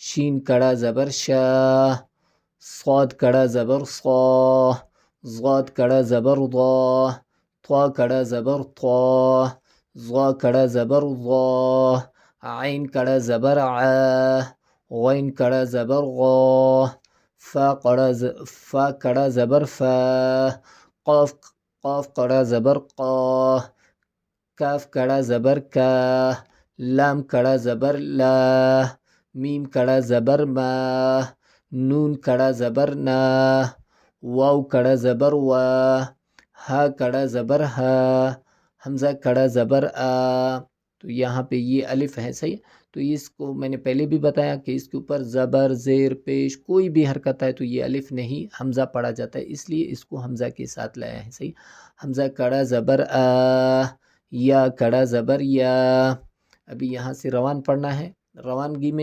شین کڑا زبر شا، صاد کڑا زبر صا، ضاد کڑا زبر ضا، طا کڑا زبر طا، ظا کڑا زبر ظا، عین کڑا زبر ع، غین کڑا زبر غا، فا کڑا زبر فا، قاف کڑا زبر قا، کاف کڑا زبر کا، لام کڑا زبر لا، میم کڑا زبر ما، نون کڑا زبر نا، واو کڑا زبر وا، ہا کڑا زبر ہا، حمزہ کڑا زبر آ. تو یہاں پہ یہ الف ہے، صحیح. تو اس کو میں نے پہلے بھی بتایا کہ اس کے اوپر زبر زیر پیش کوئی بھی حرکت ہے تو یہ الف نہیں حمزہ پڑھا جاتا ہے، اس لیے اس کو حمزہ کے ساتھ لایا ہے، صحیح. حمزہ کڑا زبر آ، یا کڑا زبر یا. ابھی یہاں سے روان پڑھنا ہے. روانگی میں